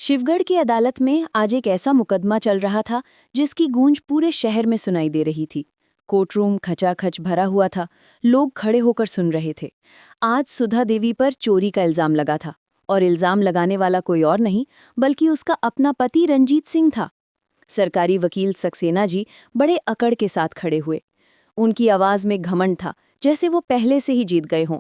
शिवगढ़ की अदालत में आज एक ऐसा मुकदमा चल रहा था जिसकी गूंज पूरे शहर में सुनाई दे रही थी। कोर्टरूम खचाखच भरा हुआ था। लोग खड़े होकर सुन रहे थे। आज सुधा देवी पर चोरी का इल्जाम लगा था और इल्जाम लगाने वाला कोई और नहीं बल्कि उसका अपना पति रंजीत सिंह था। सरकारी वकील सक्सेना जी बड़े अकड़ के साथ खड़े हुए। उनकी आवाज में घमंड था, जैसे वो पहले से ही जीत गए हों।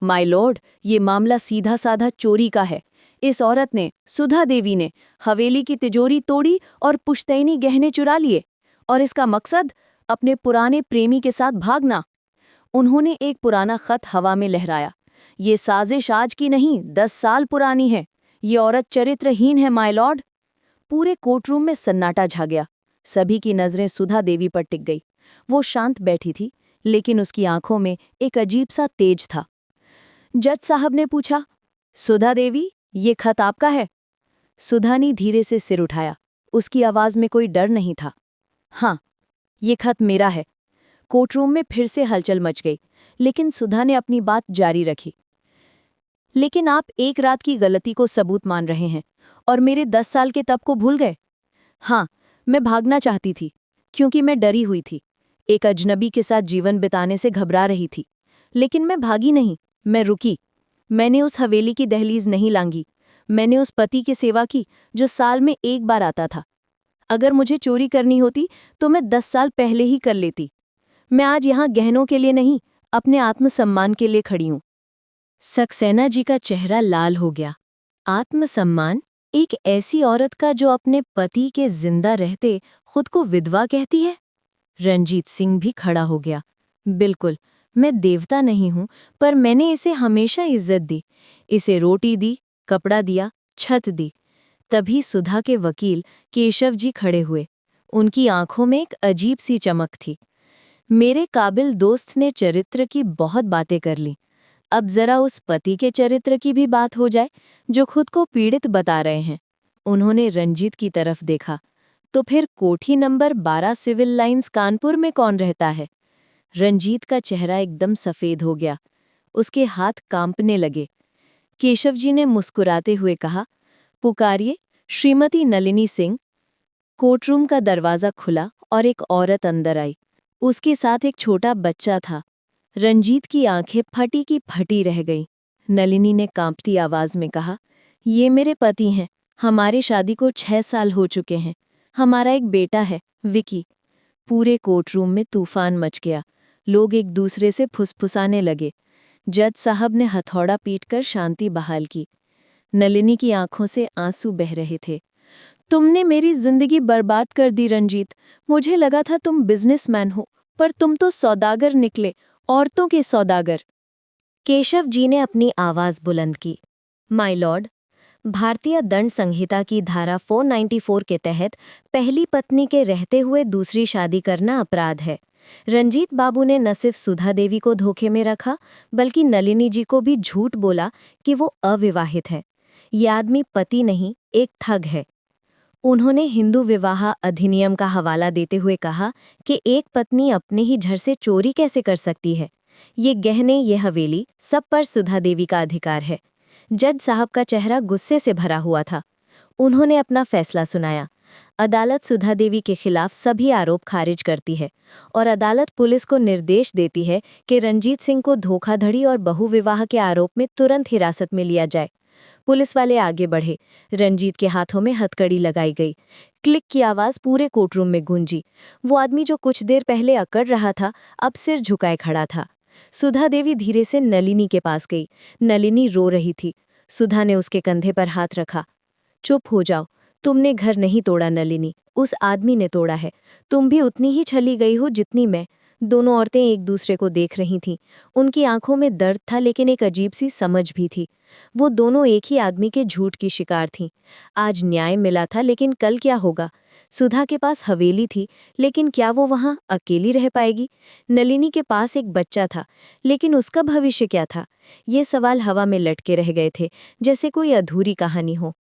माय लॉर्ड, ये मामला सीधा साधा चोरी का है। इस औरत ने, सुधा देवी ने, हवेली की तिजोरी तोड़ी और पुश्तैनी गहने चुरा लिए, और इसका मकसद अपने पुराने प्रेमी के साथ भागना। उन्होंने एक पुराना खत हवा में लहराया। ये साजिश आज की नहीं, 10 साल पुरानी है। ये औरत चरित्रहीन है माय लॉर्ड। पूरे कोर्टरूम में सन्नाटा छा गया। सभी की नजरें सुधा देवी पर टिक गई। वो शांत बैठी थी, लेकिन उसकी आंखों में एक अजीब सा तेज था। जज साहब ने पूछा, सुधा देवी, ये खत आपका है? सुधा ने धीरे से सिर उठाया। उसकी आवाज में कोई डर नहीं था। हाँ, ये खत मेरा है। कोर्टरूम में फिर से हलचल मच गई, लेकिन सुधा ने अपनी बात जारी रखी। लेकिन आप एक रात की गलती को सबूत मान रहे हैं और मेरे 10 साल के तब को भूल गए। हाँ, मैं भागना चाहती थी, क्योंकि मैं डरी हुई थी। एक अजनबी के साथ जीवन बिताने से घबरा रही थी। लेकिन मैं भागी नहीं, मैं रुकी। मैंने उस हवेली की दहलीज नहीं लांघी। मैंने उस पति की सेवा की जो साल में एक बार आता था। अगर मुझे चोरी करनी होती तो मैं 10 साल पहले ही कर लेती। मैं आज यहाँ गहनों के लिए नहीं, अपने आत्मसम्मान के लिए खड़ी हूँ। सक्सेना जी का चेहरा लाल हो गया। आत्मसम्मान? एक ऐसी औरत का जो अपने पति के जिंदा रहते खुद को विधवा कहती है? रंजीत सिंह भी खड़ा हो गया। बिल्कुल, मैं देवता नहीं हूं, पर मैंने इसे हमेशा इज्जत दी। इसे रोटी दी, कपड़ा दिया, छत दी। तभी सुधा के वकील केशव जी खड़े हुए। उनकी आंखों में एक अजीब सी चमक थी। मेरे काबिल दोस्त ने चरित्र की बहुत बातें कर ली। अब जरा उस पति के चरित्र की भी बात हो जाए जो खुद को पीड़ित बता रहे हैं। उन्होंने रंजीत की तरफ देखा। तो फिर कोठी नंबर 12 सिविल लाइंस कानपुर में कौन रहता है? रंजीत का चेहरा एकदम सफेद हो गया। उसके हाथ कांपने लगे। केशव जी ने मुस्कुराते हुए कहा, पुकारिए श्रीमती नलिनी सिंह। कोर्टरूम का दरवाजा खुला और एक औरत अंदर आई। उसके साथ एक छोटा बच्चा था। रंजीत की आंखें फटी की फटी रह गईं। नलिनी ने कांपती आवाज में कहा, ये मेरे पति हैं। हमारी शादी को 6 साल हो चुके हैं। हमारा एक बेटा है, विकी। पूरे कोर्टरूम में तूफान मच गया। लोग एक दूसरे से फुसफुसाने लगे। जज साहब ने हथौड़ा पीटकर शांति बहाल की। नलिनी की आंखों से आंसू बह रहे थे। तुमने मेरी जिंदगी बर्बाद कर दी रंजीत। मुझे लगा था तुम बिजनेसमैन हो, पर तुम तो सौदागर निकले, औरतों के सौदागर। केशव जी ने अपनी आवाज बुलंद की। माय लॉर्ड, भारतीय दंड संहिता की धारा 494 के तहत पहली पत्नी के रहते हुए दूसरी शादी करना अपराध है। रंजीत बाबू ने न सिर्फ सुधा देवी को धोखे में रखा, बल्कि नलिनी जी को भी झूठ बोला कि वो अविवाहित है। ये आदमी पति नहीं, एक ठग है। उन्होंने हिंदू विवाह अधिनियम का हवाला देते हुए कहा कि एक पत्नी अपने ही घर से चोरी कैसे कर सकती है। ये गहने, ये हवेली, सब पर सुधा देवी का अधिकार है। जज साहब का चेहरा गुस्से से भरा हुआ था। उन्होंने अपना फैसला सुनाया। अदालत सुधा देवी के खिलाफ सभी आरोप खारिज करती है और अदालत पुलिस को निर्देश देती है कि रंजीत सिंह को धोखाधड़ी और बहुविवाह के आरोप में तुरंत हिरासत में लिया जाए। पुलिस वाले आगे बढ़े। रंजीत के हाथों में हथकड़ी लगाई गई। क्लिक की आवाज पूरे कोर्टरूम में गूंजी। वो आदमी जो कुछ देर पहले अकड़ रहा था, अब सिर झुकाए खड़ा था। सुधा देवी धीरे से नलिनी के पास गई। नलिनी रो रही थी। सुधा ने उसके कंधे पर हाथ रखा। चुप हो जाओ। तुमने घर नहीं तोड़ा नलिनी, उस आदमी ने तोड़ा है। तुम भी उतनी ही छली गई हो जितनी मैं। दोनों औरतें एक दूसरे को देख रही थीं। उनकी आंखों में दर्द था, लेकिन एक अजीब सी समझ भी थी। वो दोनों एक ही आदमी के झूठ की शिकार थीं। आज न्याय मिला था, लेकिन कल क्या होगा? सुधा के पास हवेली थी, लेकिन क्या वो वहां अकेली रह पाएगी? नलिनी के पास एक बच्चा था, लेकिन उसका भविष्य क्या था? ये सवाल हवा में लटके रह गए थे, जैसे कोई अधूरी कहानी हो।